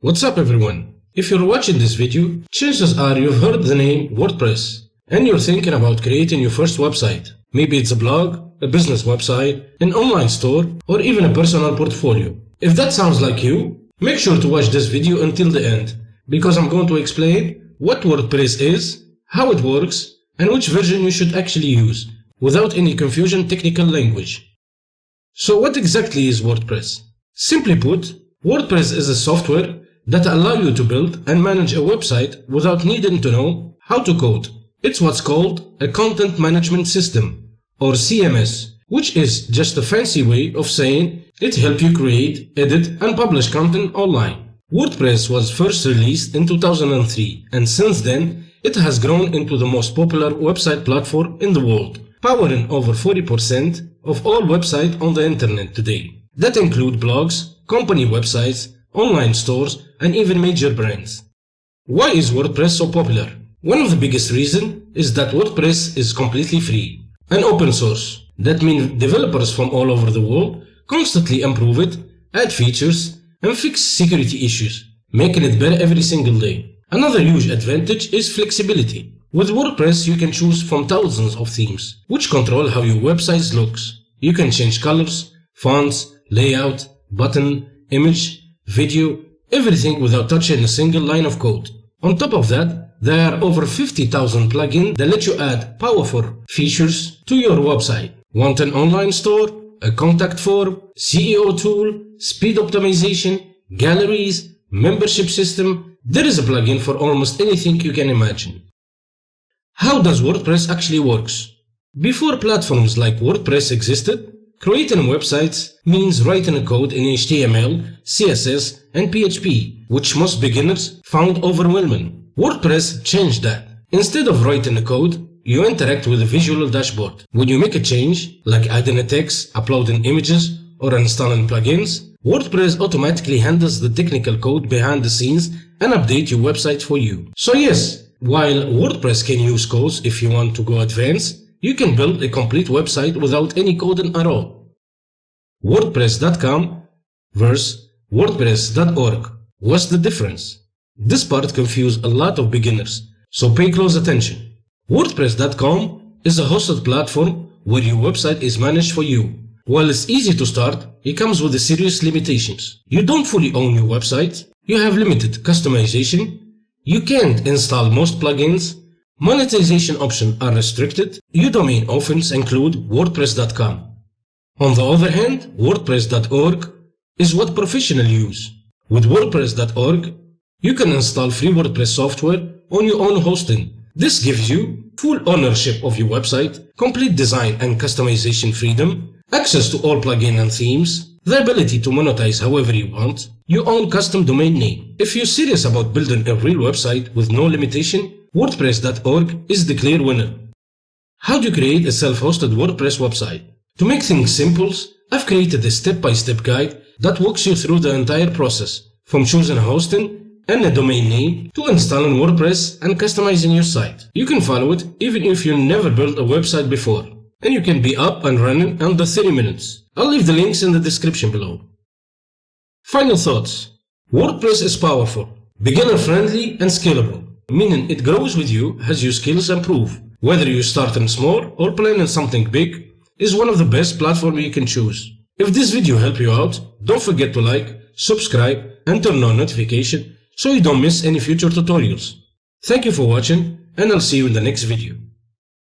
What's up everyone? If you're watching this video, chances are you've heard the name WordPress and you're thinking about creating your first website. Maybe it's a blog, a business website, an online store, or even a personal portfolio. If that sounds like you, make sure to watch this video until the end, because I'm going to explain what WordPress is, how it works, and which version you should actually use, without any confusion technical language. So what exactly is WordPress? Simply put, WordPress is a software that allows you to build and manage a website without needing to know how to code. It's what's called a content management system, or CMS, which is just a fancy way of saying it helps you create, edit, and publish content online. WordPress was first released in 2003, and since then, it has grown into the most popular website platform in the world, powering over 40% of all websites on the internet today. That include blogs, company websites, online stores, and even major brands. Why is WordPress so popular? One of the biggest reasons is that WordPress is completely free and open source. That means developers from all over the world constantly improve it, add features, and fix security issues, making it better every single day. Another huge advantage is flexibility. With WordPress, you can choose from thousands of themes, which control how your website looks. You can change colors, fonts, layout, button, image, video, everything without touching a single line of code. On top of that, there are over 50,000 plugins that let you add powerful features to your website. Want an online store, a contact form, SEO tool, speed optimization, galleries, membership system? There is a plugin for almost anything you can imagine. How does WordPress actually works? Before platforms like WordPress existed, creating websites means writing a code in HTML, CSS, and PHP, which most beginners found overwhelming. WordPress changed that. Instead of writing a code, you interact with a visual dashboard. When you make a change, like adding a text, uploading images, or installing plugins, WordPress automatically handles the technical code behind the scenes and updates your website for you. So yes, while WordPress can use codes if you want to go advanced, you can build a complete website without any coding at all. WordPress.com versus WordPress.org. What's the difference? This part confuses a lot of beginners, so pay close attention. WordPress.com is a hosted platform where your website is managed for you. While it's easy to start, it comes with serious limitations. You don't fully own your website, you have limited customization, you can't install most plugins, monetization options are restricted, your domain often include WordPress.com. On the other hand, WordPress.org is what professionals use. With WordPress.org, you can install free WordPress software on your own hosting. This gives you full ownership of your website, complete design and customization freedom, access to all plugins and themes, the ability to monetize however you want, your own custom domain name. If you're serious about building a real website with no limitation, WordPress.org is the clear winner. How to create a self-hosted WordPress website? To make things simple, I've created a step-by-step guide that walks you through the entire process, from choosing a hosting and a domain name to installing WordPress and customizing your site. You can follow it even if you never built a website before, and you can be up and running under 30 minutes. I'll leave the links in the description below. Final thoughts. WordPress is powerful, beginner-friendly, and scalable, meaning it grows with you as your skills improve. Whether you're starting small or planning something big, is one of the best platforms you can choose. If this video helped you out, don't forget to like, subscribe, and turn on notifications so you don't miss any future tutorials. Thank you for watching, and I'll see you in the next video.